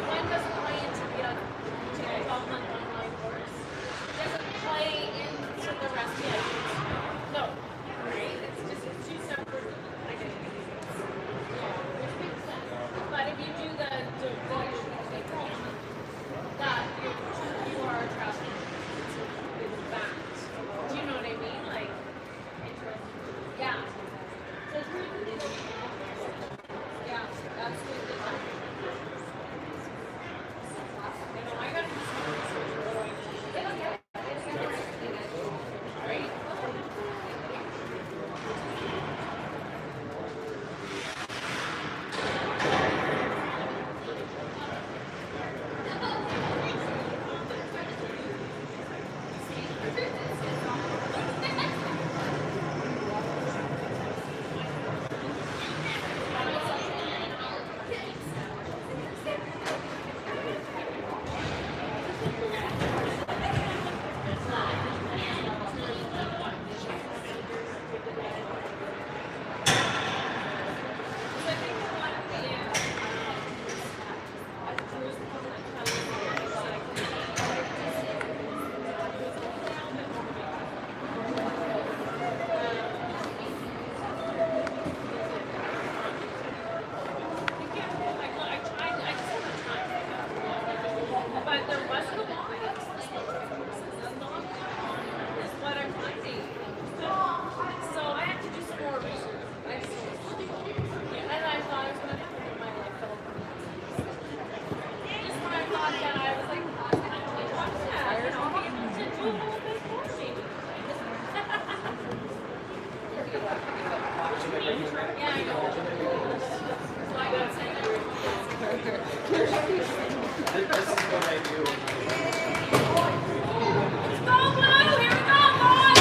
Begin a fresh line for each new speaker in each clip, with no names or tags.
One doesn't play into the other. To a 12-month online course. Doesn't play into the rest of it. No. Right? It's just two separate identities. Yeah. Which makes sense. But if you do the that you are traveling with that. Do you know what I mean? Like, yeah. So it's really good. Yeah, absolutely. You know, I got to do some research. What do I need? Right? But there was the line. Is what I'm finding. So I had to do some more research. And I thought I was going to have to do my life just when I thought that I was like, watch that. You know, I'll be able to do a little bit more maybe. Yeah, I know. So I got to say
This is what I do.
Let's go, Blue! Here we go, boys!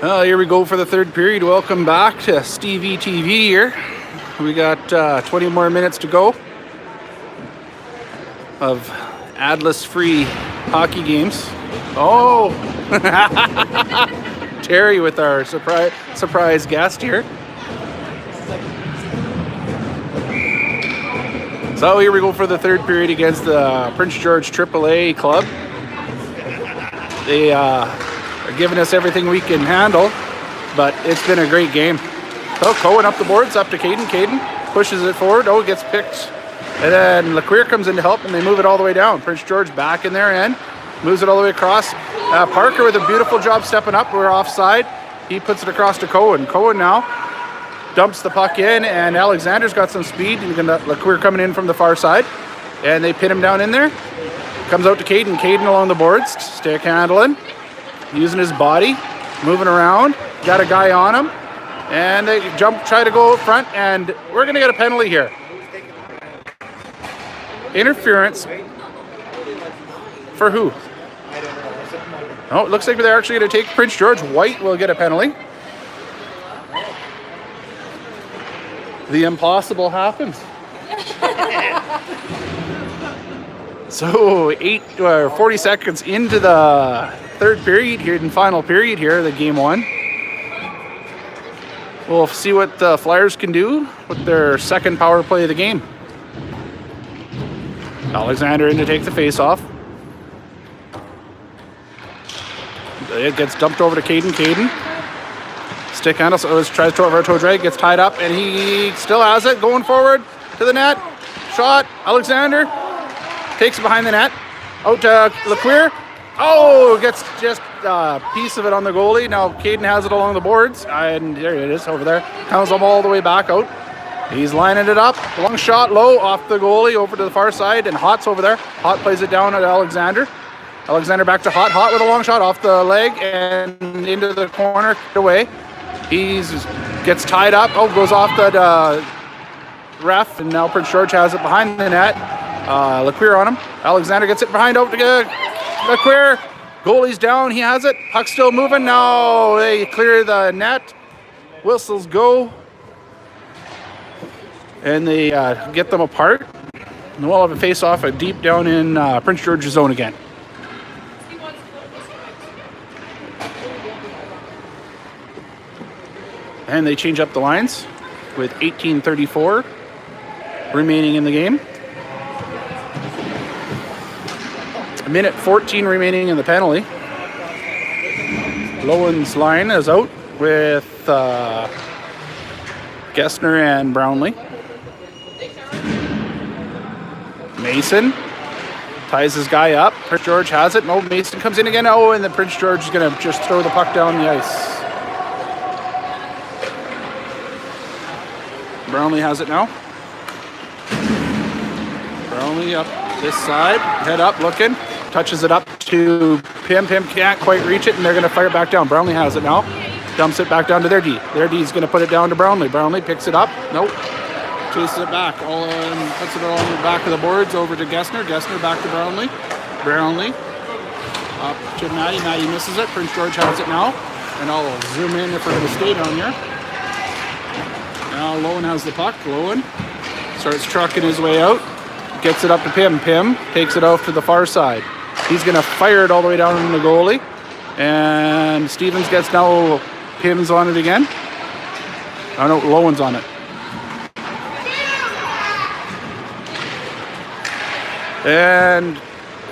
Well, here we go for the third period. Welcome back to Stevie TV here. We got 20 more minutes to go of adless-free hockey games. Oh, Terry with our surprise guest here. So here we go for the third period against the Prince George AAA club. They are giving us everything we can handle, but it's been a great game. So Cohen up the boards, up to Caden. Caden pushes it forward. Oh, it gets picked. And then LeQueer comes in to help, and they move it all the way down. Prince George back in their end, moves it all the way across. Parker with a beautiful job stepping up. We're offside. He puts it across to Cohen. Cohen now dumps the puck in, and Alexander's got some speed. And LeQueer coming in from the far side, and they pin him down in there. Comes out to Caden. Caden along the boards, stick handling, using his body, moving around. Got a guy on him, and they try to go up front, and we're going to get a penalty here. Interference for who? Oh, it looks like they're actually going to take Prince George. White will get a penalty. The impossible happens. So 40 seconds into the third period here, in final period here, the game one. We'll see what the Flyers can do with their second power play of the game. Alexander in to take the face-off. It gets dumped over to Caden. Caden Stick handle, so tries to throw over a toe drag, gets tied up, and he still has it. Going forward to the net. Shot. Alexander takes it behind the net. Out to LeClaire. Oh, gets just a piece of it on the goalie. Now Caden has it along the boards, and there it is over there. Comes them all the way back out. He's lining it up. Long shot low off the goalie over to the far side, and Hot's over there. Hot plays it down at Alexander. Alexander back to Hot. Hot with a long shot off the leg and into the corner. Away. He gets tied up. Oh, goes off the ref, and now Prince George has it behind the net. LeClaire on him. Alexander gets it behind over to LeClaire. Goalie's down. He has it. Puck's still moving. Now they clear the net. Whistles go. And they get them apart. And we'll have a face-off deep down in Prince George's zone again. And they change up the lines with 18:34 remaining in the game. A minute 14 remaining in the penalty. Lowen's line is out with Gessner and Brownlee. Mason ties his guy up. Prince George has it. No, Mason comes in again. Oh, and then Prince George is going to just throw the puck down the ice. Brownlee has it now. Brownlee up this side. Head up, looking. Touches it up to Pim. Pim can't quite reach it, and they're going to fire it back down. Brownlee has it now. Dumps it back down to their D. Their D is going to put it down to Brownlee. Brownlee picks it up. Nope. Chases it back. Puts it along the back of the boards over to Gessner. Gessner back to Brownlee. Brownlee up to Maddie. Maddie misses it. Prince George has it now. And I'll zoom in if we're going to stay down here. Now Lowen has the puck. Lowen starts trucking his way out. Gets it up to Pim. Pim takes it off to the far side. He's going to fire it all the way down in the goalie. And Stevens gets now Pim's on it again. Oh no, Lowen's on it. And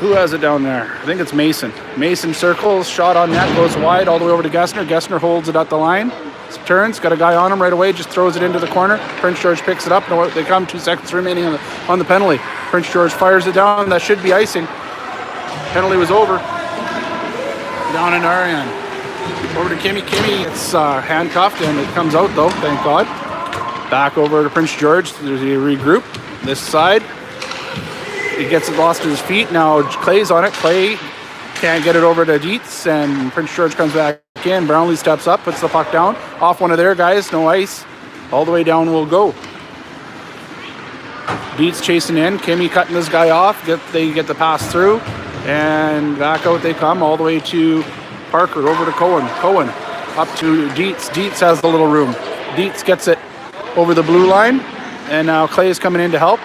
who has it down there? I think it's Mason. Mason circles, shot on net, goes wide all the way over to Gessner. Gessner holds it at the line. Turns, got a guy on him right away, just throws it into the corner. Prince George picks it up. No, they come 2 seconds remaining on the penalty. Prince George fires it down. That should be icing. Penalty was over. Down in our end. Over to Kimmy. Kimmy gets handcuffed, and it comes out though, thank God. Back over to Prince George. There's a regroup. This side. He gets it lost to his feet. Now Clay's on it. Clay can't get it over to Dietz, and Prince George comes back in. Brownlee steps up, puts the puck down. Off one of their guys, no ice. All the way down will go. Dietz chasing in. Kimmy cutting this guy off. They get the pass through, and back out they come all the way to Parker, over to Cohen. Cohen up to Dietz. Dietz has the little room. Dietz gets it over the blue line, and now Clay is coming in to help.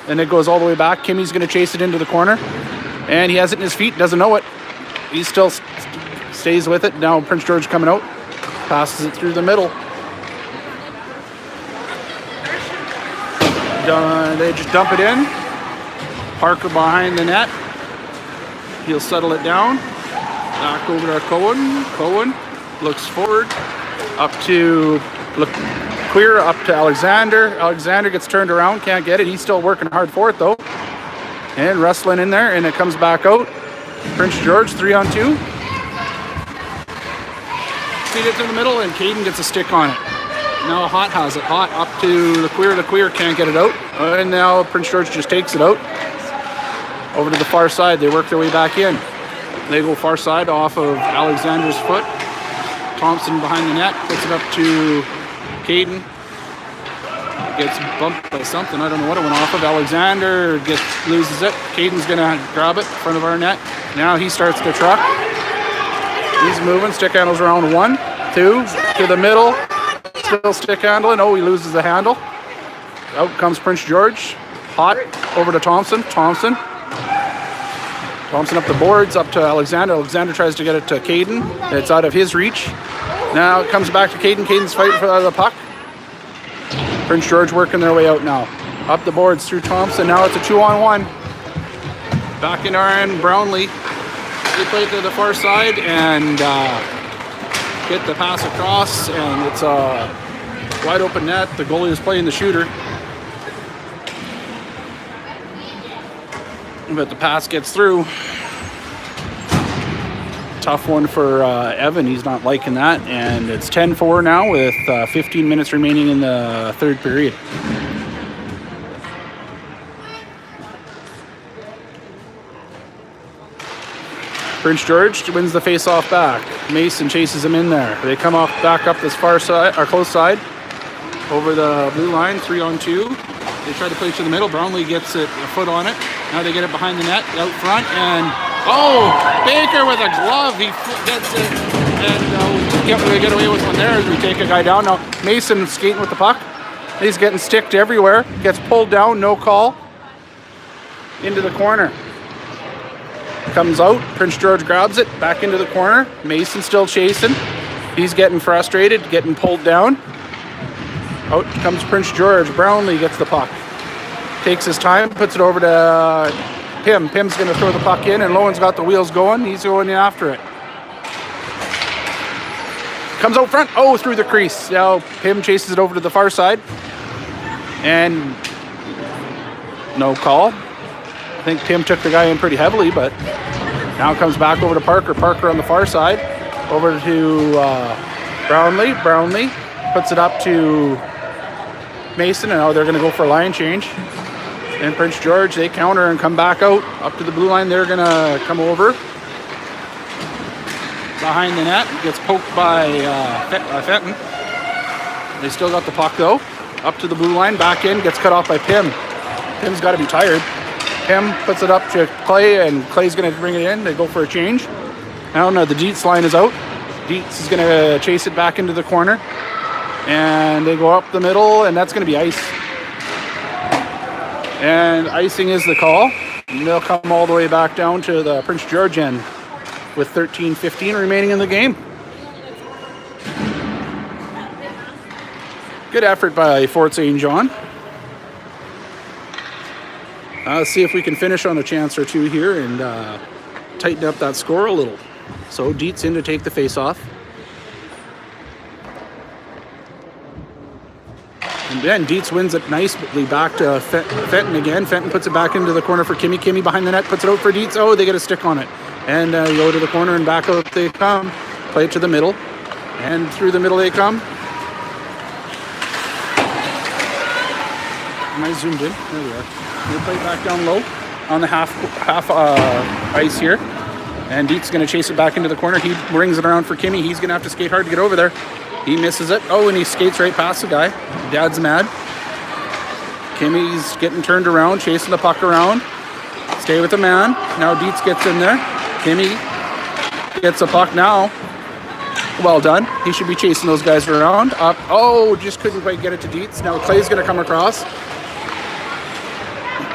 And it goes all the way back. Kimmy's going to chase it into the corner. And he has it in his feet, doesn't know it. He still stays with it. Now Prince George coming out. Passes it through the middle. They just dump it in. Parker behind the net. He'll settle it down. Back over to Cohen. Cohen looks forward. Up to Queer, up to Alexander. Alexander gets turned around, can't get it. He's still working hard for it though. And wrestling in there, and it comes back out. Prince George, 3-on-2. Feed it to the middle, and Caden gets a stick on it. Now Hot has it. Hot up to the Queer. The Queer can't get it out. And now Prince George just takes it out. Over to the far side. They work their way back in. They go far side off of Alexander's foot. Thompson behind the net. Puts it up to Caden. Gets bumped by something. I don't know what it went off of. Alexander loses it. Caden's going to grab it in front of our net. Now he starts to truck. He's moving. Stick handles around 1, 2, to the middle. Still stick handling. Oh, he loses the handle. Out comes Prince George. Hot over to Thompson. Thompson up the boards, up to Alexander. Alexander tries to get it to Caden. It's out of his reach. Now it comes back to Caden. Caden's fighting for the puck. Prince George working their way out now. Up the boards through Thompson. Now it's a 2-on-1. Back in our end, Brownlee. They play it to the far side, and get the pass across, and it's a wide open net. The goalie is playing the shooter. But the pass gets through. Tough one for Evan. He's not liking that. And it's 10-4 now with 15 minutes remaining in the third period. Prince George wins the face-off back. Mason chases him in there. They come off back up this far side, or close side, over the blue line, 3-on-2. They try to play to the middle. Brownlee gets it, a foot on it. Now they get it behind the net, out front, and Baker with a glove. He gets it, and we get away with one there as we take a guy down. Now Mason skating with the puck. He's getting sticked everywhere. Gets pulled down, no call. Into the corner. Comes out. Prince George grabs it, back into the corner. Mason still chasing. He's getting frustrated, getting pulled down. Out comes Prince George. Brownlee gets the puck. Takes his time, puts it over to Pim. Pim's going to throw the puck in, and Lowen's got the wheels going. He's going in after it. Comes out front. Oh, through the crease. Now Pim chases it over to the far side. And no call. I think Pim took the guy in pretty heavily, but now it comes back over to Parker. Parker on the far side. Over to Brownlee. Brownlee puts it up to Mason, and now they're going to go for a line change. And Prince George, they counter and come back out up to the blue line. They're going to come over behind the net. Gets poked by Fenton. They still got the puck though. Up to the blue line, back in, gets cut off by Pim. Pim's got to be tired. Pim puts it up to Clay, and Clay's going to bring it in. They go for a change. Now the Dietz line is out. Dietz is going to chase it back into the corner. And they go up the middle, and that's going to be ice. And icing is the call. And they'll come all the way back down to the Prince George end with 13:15 remaining in the game. Good effort by Fort St. John. Let's see if we can finish on a chance or two here and tighten up that score a little. So Dietz in to take the face-off. And then Dietz wins it nicely back to Fenton again. Fenton puts it back into the corner for Kimmy. Kimmy behind the net, puts it out for Dietz. Oh, they get a stick on it. And go to the corner and back out they come. Play it to the middle. And through the middle they come. Am I zoomed in? There we are. They play it back down low on the half ice here. And Dietz is going to chase it back into the corner. He brings it around for Kimmy. He's going to have to skate hard to get over there. He misses it. Oh, and he skates right past the guy. Dad's mad. Kimmy's getting turned around, chasing the puck around. Stay with the man. Now Dietz gets in there. Kimmy gets a puck now. Well done. He should be chasing those guys around. Up. Oh, just couldn't quite get it to Dietz. Now Clay's going to come across.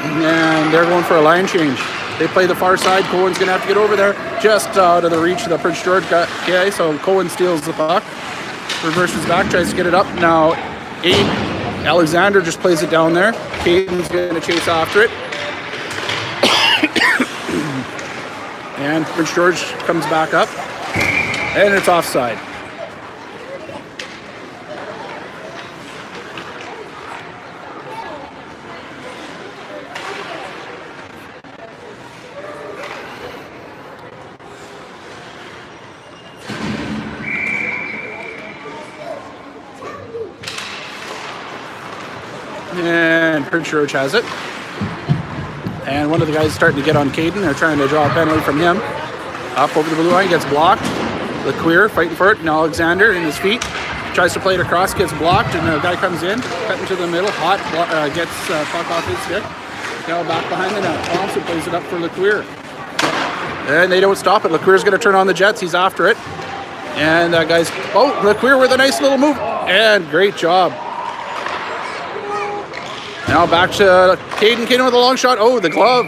And they're going for a line change. They play the far side. Cohen's going to have to get over there. Just out of the reach of the Prince George guy. So Cohen steals the puck. Reverses back, tries to get it up. Now, Alexander just plays it down there. Caden's going to chase after it. And Prince George comes back up. And it's offside. And Prince George has it. And one of the guys is starting to get on Caden. They're trying to draw a penalty from him. Up over the blue line, gets blocked. LeQueer fighting for it. And Alexander in his feet. Tries to play it across, gets blocked. And the guy comes in, cut into the middle. Hot, gets puck off his stick. Now back behind the net. Thompson plays it up for LeQueer. And they don't stop it. LeQueer's going to turn on the Jets. He's after it. And that guy's... Oh, LeQueer with a nice little move. And great job. Now back to Caden. Caden with a long shot. Oh, the glove.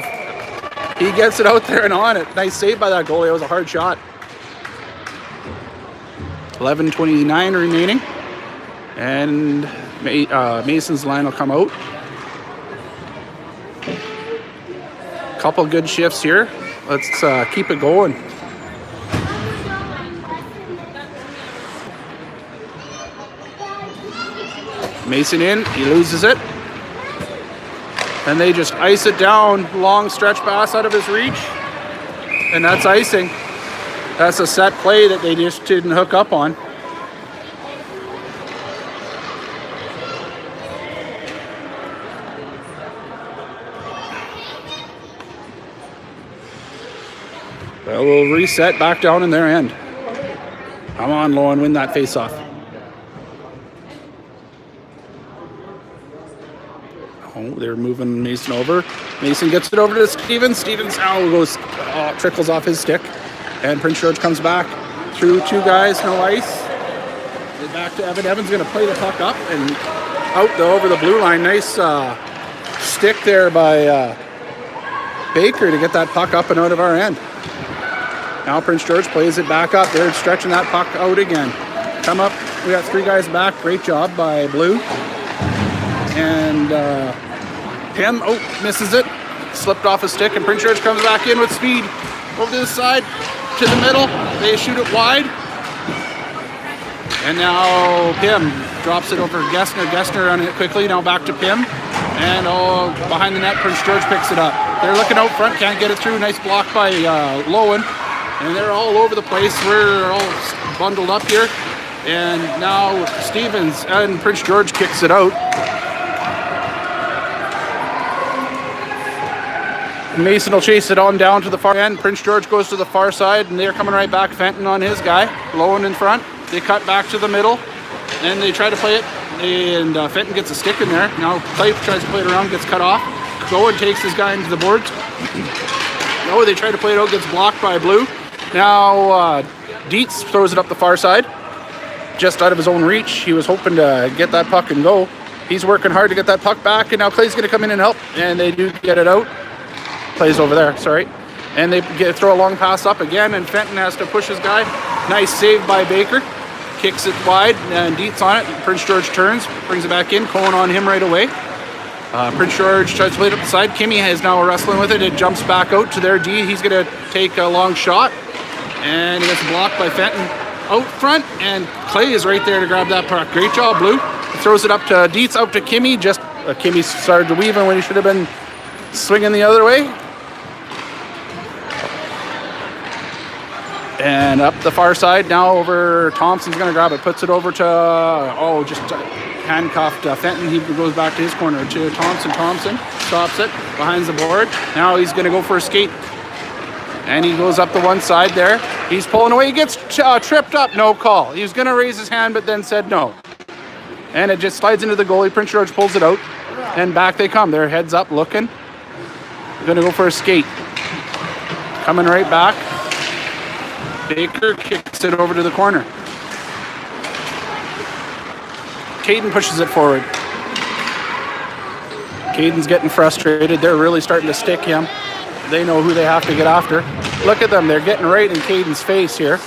He gets it out there and on it. Nice save by that goalie. It was a hard shot. 11:29 remaining. And Mason's line will come out. Couple good shifts here. Let's keep it going. Mason in, he loses it. And they just ice it down, long stretch pass out of his reach. And that's icing. That's a set play that they just didn't hook up on. Well, we'll reset back down in their end. Come on, Lowen, win that face-off. Oh, they're moving Mason over. Mason gets it over to Stevens. Stevens trickles off his stick. And Prince George comes back through two guys, no ice. Back to Evan. Evan's going to play the puck up and out over the blue line. Nice stick there by Baker to get that puck up and out of our end. Now Prince George plays it back up. They're stretching that puck out again. Come up. We got three guys back. Great job by Blue. And Pim, misses it. Slipped off his stick, and Prince George comes back in with speed. Over to the side, to the middle. They shoot it wide. And now Pim drops it over Gessner. Gessner on it quickly. Now back to Pim. And behind the net, Prince George picks it up. They're looking out front, can't get it through. Nice block by Lowen. And they're all over the place. We're all bundled up here. And now Stevens and Prince George kicks it out. Mason will chase it on down to the far end. Prince George goes to the far side, and they're coming right back. Fenton on his guy. Lowen in front. They cut back to the middle, and they try to play it. And Fenton gets a stick in there. Now Clay tries to play it around, gets cut off. Cohen takes his guy into the boards. They try to play it out, gets blocked by Blue. Now Dietz throws it up the far side, just out of his own reach. He was hoping to get that puck and go. He's working hard to get that puck back, and now Clay's going to come in and help, and they do get it out. Clay's over there, sorry. And they throw a long pass up again, and Fenton has to push his guy. Nice save by Baker. Kicks it wide, and Dietz on it. Prince George turns, brings it back in. Cohen on him right away. Prince George tries to play it up the side. Kimmy is now wrestling with it. It jumps back out to their D. He's going to take a long shot, and he gets blocked by Fenton out front, and Clay is right there to grab that puck. Great job, Blue. He throws it up to Dietz, out to Kimmy. Kimmy started to weave in when he should have been swinging the other way. And up the far side, now over Thompson's going to grab it, puts it over to, just handcuffed Fenton. He goes back to his corner to Thompson. Thompson stops it behind the board. Now he's going to go for a skate. And he goes up the one side there. He's pulling away. He gets tripped up. No call. He was going to raise his hand, but then said no. And it just slides into the goalie. Prince George pulls it out. And back they come. They're heads up looking. Going to go for a skate. Coming right back. Baker kicks it over to the corner. Caden pushes it forward. Caden's getting frustrated. They're really starting to stick him. They know who they have to get after. Look at them. They're getting right in Caden's face here.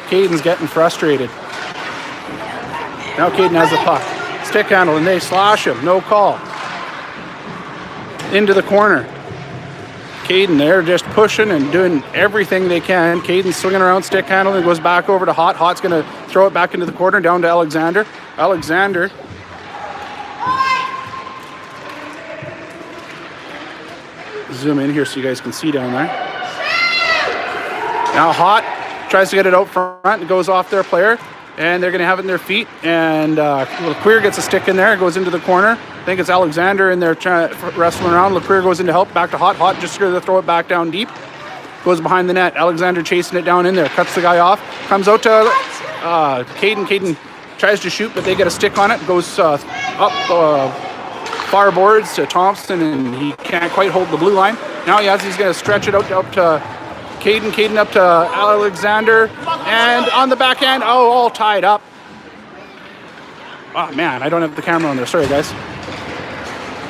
Caden's getting frustrated. Now Caden has the puck. Stick handle, and they slash him. No call. Into the corner. Caden, they're just pushing and doing everything they can. Caden's swinging around, stick handle, and goes back over to Hot. Hot's going to throw it back into the corner, down to Alexander. Alexander. Zoom in here so you guys can see down there. Now Hot tries to get it out front. It goes off their player, and they're going to have it in their feet. And LeQueer gets a stick in there, goes into the corner. I think it's Alexander in there wrestling around. LeQueer goes in to help, back to Hot. Hot just going to throw it back down deep. Goes behind the net. Alexander chasing it down in there. Cuts the guy off. Comes out to Caden. Caden tries to shoot, but they get a stick on it. Goes up far boards to Thompson, and he can't quite hold the blue line. Now he's going to stretch it out up to Caden. Caden up to Alexander. And on the backhand, all tied up. Oh, man, I don't have the camera on there. Sorry, guys.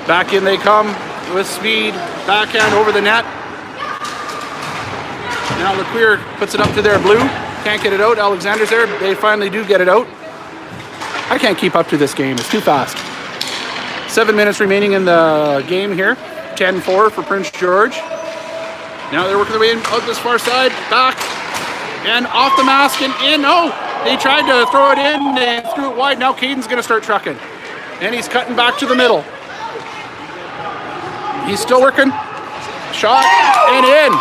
Back in they come with speed. Backhand over the net. Now LeQueer puts it up to their Blue. Can't get it out. Alexander's there. They finally do get it out. I can't keep up to this game. It's too fast. 7 minutes remaining in the game here. 10-4 for Prince George. Now they're working their way in out this far side. Back. And off the mask and in. Oh, they tried to throw it in. They threw it wide. Now Caden's going to start trucking. And he's cutting back to the middle. He's still working. Shot and in.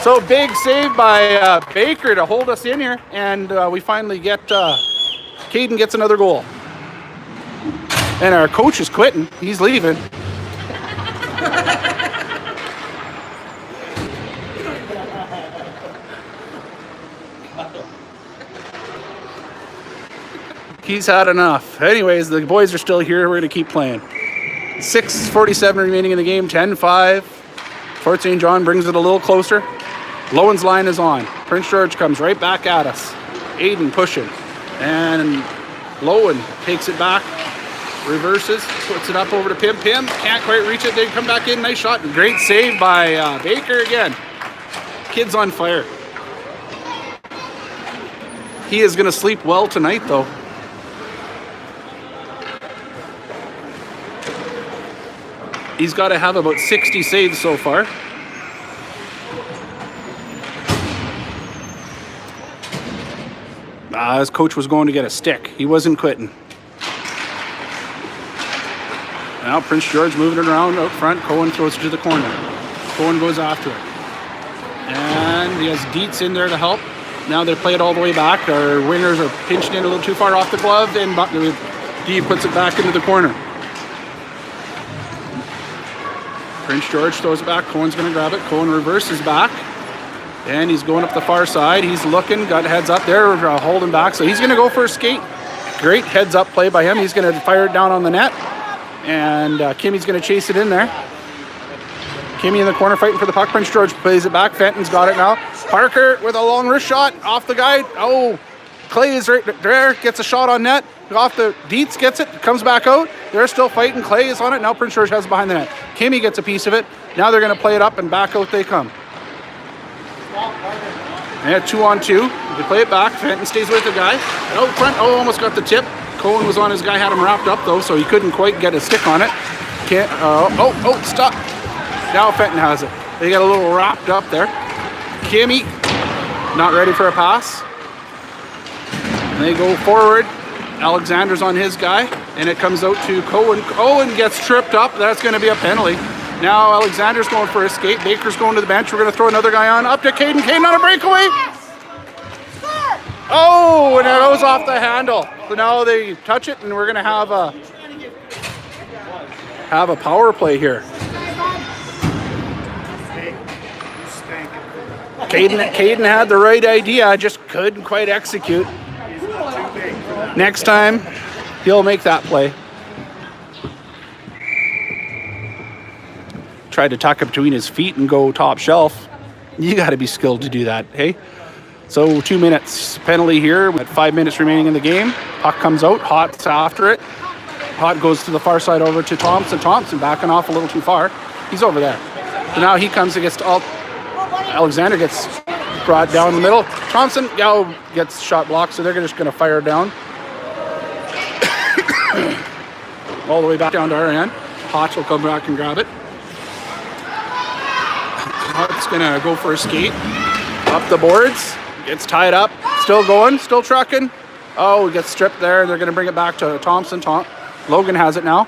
So big save by Baker to hold us in here. And we finally get, Caden gets another goal. And our coach is quitting. He's leaving. He's had enough. Anyways, the boys are still here. We're going to keep playing. 6:47 remaining in the game. 10-5. Fort St. John brings it a little closer. Lowen's line is on. Prince George comes right back at us. Aiden pushing. And Lowen takes it back. Reverses. Puts it up over to Pim. Pim can't quite reach it. They come back in. Nice shot. Great save by Baker again. Kid's on fire. He is going to sleep well tonight, though. He's got to have about 60 saves so far. His coach was going to get a stick. He wasn't quitting. Now Prince George moving it around out front. Cohen throws it to the corner. Cohen goes after it. And he has Dietz in there to help. Now they play it all the way back. Our wingers are pinched in a little too far off the glove. And D puts it back into the corner. Prince George throws it back. Cohen's going to grab it. Cohen reverses back. And he's going up the far side. He's looking. Got heads up there. Holding back. So he's going to go for a skate. Great heads up play by him. He's going to fire it down on the net. And Kimmy's going to chase it in there. Kimmy in the corner fighting for the puck. Prince George plays it back. Fenton's got it now. Parker with a long wrist shot off the guy. Oh, Clay is right there. Gets a shot on net. Off the Dietz gets it. Comes back out. They're still fighting. Clay is on it. Now Prince George has it behind the net. Kimmy gets a piece of it. Now they're going to play it up and back out they come. And 2-on-2. They play it back. Fenton stays with the guy. Out front. Oh, almost got the tip. Cohen was on his guy. Had him wrapped up though, so he couldn't quite get a stick on it. Can't. Stop. Now Fenton has it. They got a little wrapped up there. Kimmy not ready for a pass. And they go forward. Alexander's on his guy, and it comes out to Cohen. Cohen gets tripped up. That's going to be a penalty. Now Alexander's going for a skate. Baker's going to the bench. We're going to throw another guy on. Up to Caden. Caden on a breakaway. Oh, and it goes off the handle. So now they touch it, and we're going to have a power play here. Caden had the right idea, just couldn't quite execute. Next time, he'll make that play. Tried to tuck it between his feet and go top shelf. You got to be skilled to do that, hey? So 2 minutes penalty here with 5 minutes remaining in the game. Puck comes out, Hott's after it. Hott goes to the far side over to Thompson. Thompson backing off a little too far. He's over there. So now he comes against Alexander gets brought down the middle. Thompson gets shot blocked, so they're just going to fire it down. All the way back down to our end. Hotch will come back and grab it. Hott's going to go for a skate. Up the boards. Gets tied up. Still going. Still trucking. Oh, he gets stripped there. They're going to bring it back to Thompson. Logan has it now.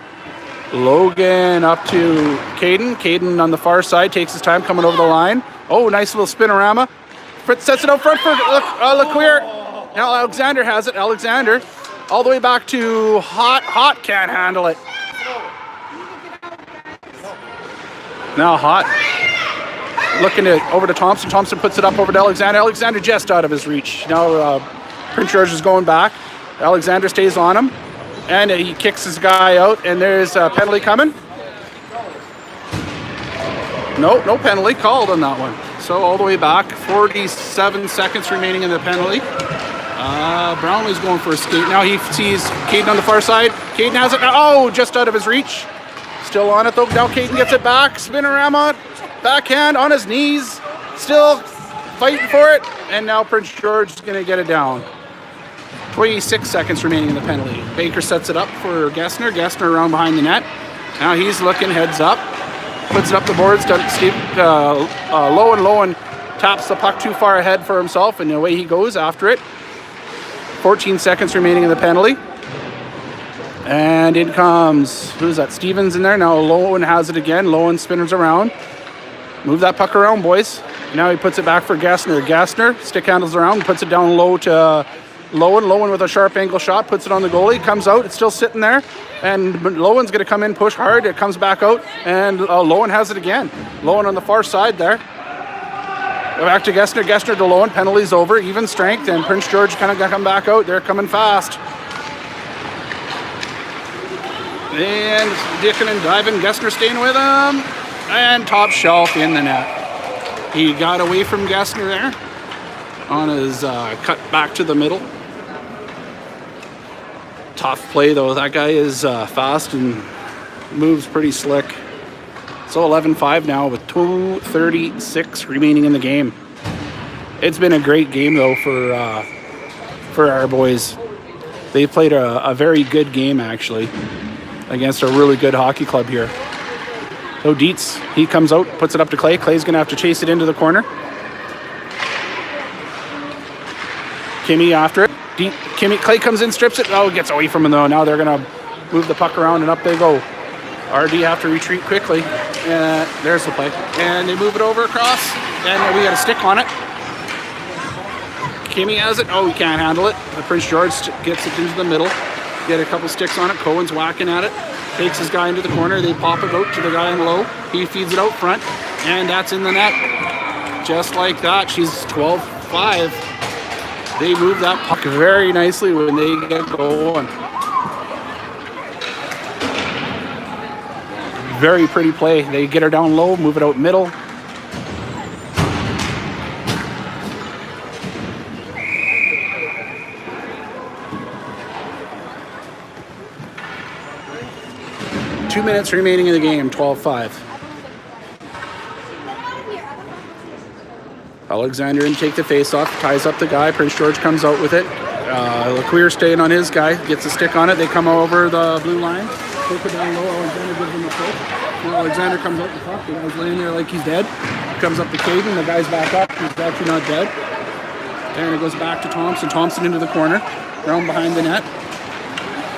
Logan up to Caden. Caden on the far side. Takes his time coming over the line. Oh, nice little spinorama. Fritz sets it out front for LeClaire. Now Alexander has it. Alexander all the way back to Hott. Hott can't handle it. Now Hott looking over to Thompson. Thompson puts it up over to Alexander. Alexander just out of his reach. Now Prince George is going back. Alexander stays on him. And he kicks his guy out. And there's a penalty coming. No penalty called on that one. So all the way back, 47 seconds remaining in the penalty. Brownlee's going for a skate. Now he sees Caden on the far side. Caden has it. Oh, just out of his reach. Still on it though. Now Caden gets it back. Spinorama, backhand on his knees. Still fighting for it. And now Prince George is going to get it down. 26 seconds remaining in the penalty. Baker sets it up for Gessner. Gessner around behind the net. Now he's looking heads up. Puts it up the boards. Lowen taps the puck too far ahead for himself, and away he goes after it. 14 seconds remaining in the penalty. And in comes, who's that? Stevens in there. Now Lowen has it again. Lowen spins around. Move that puck around, boys. Now he puts it back for Gassner. Gassner stick handles around, puts it down low to Lowen. Lowen with a sharp angle shot, puts it on the goalie, comes out. It's still sitting there. And Lowen's going to come in, push hard. It comes back out, and Lowen has it again. Lowen on the far side there. Back to Gessner. Gessner to Lowen. Penalties over. Even strength, and Prince George kind of got to come back out. They're coming fast. And dicking and diving. Gessner staying with him. And top shelf in the net. He got away from Gessner there on his cut back to the middle. Tough play though. That guy is fast and moves pretty slick. So 11-5 now with 2:36 remaining in the game. It's been a great game though for our boys. They played a very good game actually against a really good hockey club here. So Dietz, he comes out, puts it up to Clay. Clay's going to have to chase it into the corner. Kimmy after it. Clay comes in, strips it. Oh, it gets away from him though. Now they're going to move the puck around and up they go. RD have to retreat quickly. There's the play. And they move it over across. And we got a stick on it. Kimmy has it. Oh, he can't handle it. Prince George gets it into the middle. Get a couple sticks on it. Cohen's whacking at it. Takes his guy into the corner. They pop it out to the guy in low. He feeds it out front. And that's in the net. Just like that. She's 12-5. They move that puck very nicely when they get going. Very pretty play. They get her down low, move it out middle. Two minutes remaining in the game, 12-5. Alexander and take the face off, ties up the guy. Prince George comes out with it. LeQueer staying on his guy, gets a stick on it. They come over the blue line. Take it down low. Alexander gives him a push. Now Alexander comes out the puck. The guy's laying there like he's dead. Comes up to Caden. The guy's back up. He's actually not dead. And it goes back to Thompson. Thompson into the corner. Down behind the net.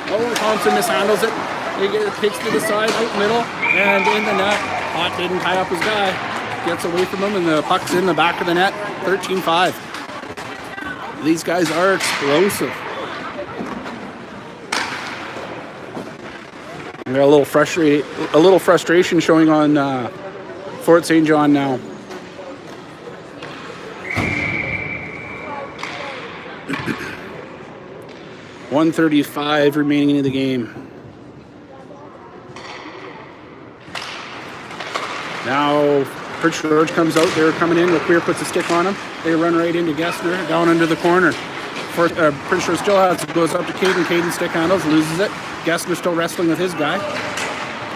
Oh, Thompson mishandles it. He takes to the side, out middle, and in the net. Hot didn't tie up his guy. Gets away from him, and the puck's in the back of the net. 13-5. These guys are explosive. We got a little frustration showing on Fort St. John now. $1:35 remaining in the game. Now Prince George comes out. They're coming in. LeQueer puts a stick on him. They run right into Gessner, down into the corner. Prince George still goes up to Caden. Caden stick handles, loses it. Gessner still wrestling with his guy.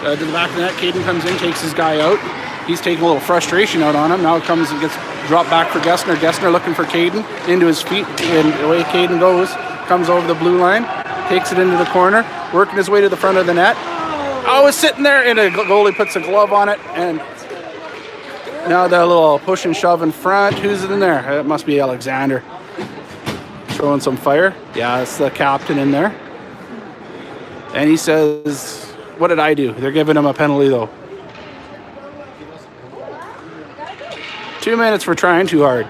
To the back of the net, Caden comes in, takes his guy out. He's taking a little frustration out on him. Now it comes and gets dropped back for Gessner. Gessner looking for Caden, into his feet, and away Caden goes. Comes over the blue line, takes it into the corner, working his way to the front of the net. Oh, it's sitting there, and a goalie puts a glove on it, and now that little push and shove in front. Who's in there? It must be Alexander. Showing some fire. Yeah, it's the captain in there. And he says, what did I do? They're giving him a penalty, though. 2 minutes for trying too hard.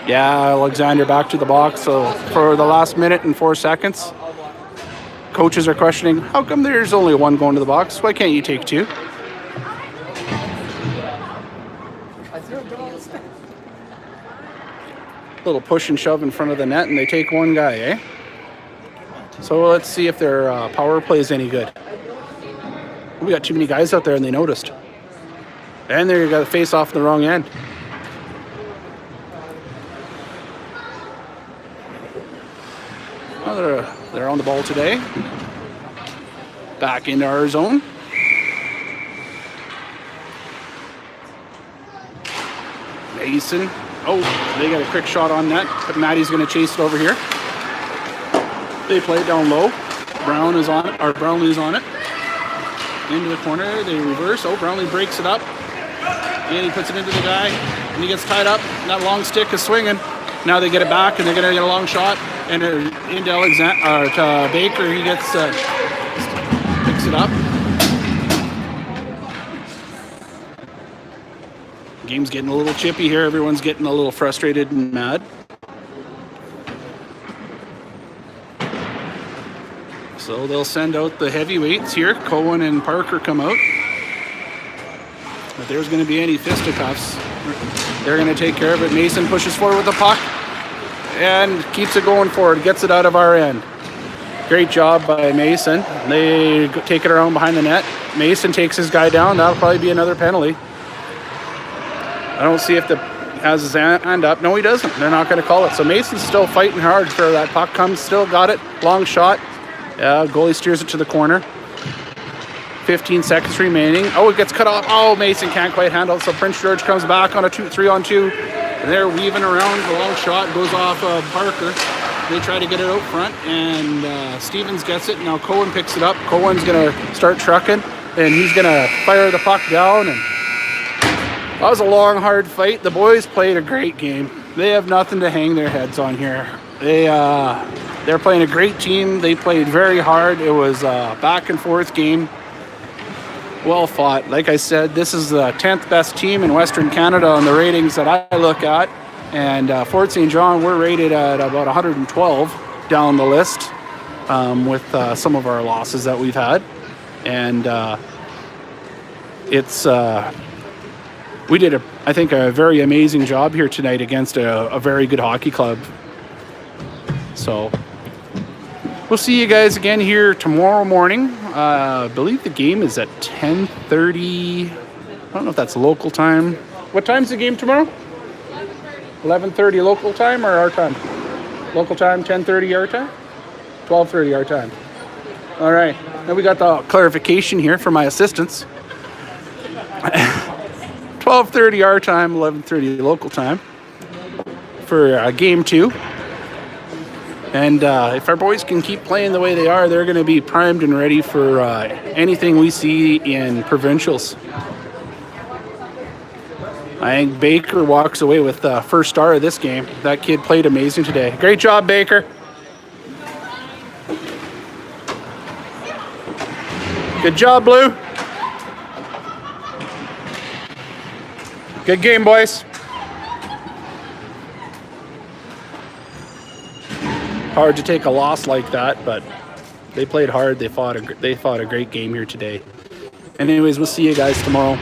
Yeah, Alexander back to the box. So for the last minute and 4 seconds, coaches are questioning, how come there's only one going to the box? Why can't you take two? Little push and shove in front of the net, and they take one guy, eh? So let's see if their power play is any good. We got too many guys out there, and they noticed. And there you got the face off the wrong end. Oh, they're on the ball today. Back into our zone. Mason. Oh, they got a quick shot on net, but Maddie's going to chase it over here. They play it down low. Brown is on it, or Brownlee is on it. Into the corner, they reverse. Oh, Brownlee breaks it up. And he puts it into the guy, and he gets tied up. And that long stick is swinging. Now they get it back, and they're going to get a long shot. And into Alexander, or to Baker, he gets picks it up. Game's getting a little chippy here. Everyone's getting a little frustrated and mad. So they'll send out the heavyweights here. Cohen and Parker come out. If there's going to be any fisticuffs, they're going to take care of it. Mason pushes forward with the puck and keeps it going forward. Gets it out of our end. Great job by Mason. They take it around behind the net. Mason takes his guy down. That'll probably be another penalty. I don't see if the has his hand up. No, he doesn't. They're not going to call it. So Mason's still fighting hard for that puck. Comes, still got it. Long shot. Yeah, goalie steers it to the corner. 15 seconds remaining. Oh, it gets cut off. Oh, Mason can't quite handle it. So Prince George comes back on a 3-on-2. And they're weaving around. The long shot goes off Parker. They try to get it out front. And Stevens gets it. Now Cohen picks it up. Cohen's going to start trucking. And he's going to fire the puck down. And that was a long, hard fight. The boys played a great game. They have nothing to hang their heads on here. They're playing a great team. They played very hard. It was a back and forth game. Well fought. Like I said, this is the 10th best team in Western Canada on the ratings that I look at. And Fort St. John, we're rated at about 112 down the list with some of our losses that we've had. And we did, I think, a very amazing job here tonight against a very good hockey club. So we'll see you guys again here tomorrow morning. I believe the game is at 10:30. I don't know if that's local time. What time's the game tomorrow? 11:30 local time or our time? Local time, 10:30 our time? 12:30 our time. All right. Now we got the clarification here for my assistants. 12:30 our time, 11:30 local time for game 2. And if our boys can keep playing the way they are, they're going to be primed and ready for anything we see in provincials. I think Baker walks away with the first star of this game. That kid played amazing today. Great job, Baker. Good job, Blue. Good game, boys. Hard to take a loss like that, but they played hard. They fought a great game here today. Anyways, we'll see you guys tomorrow.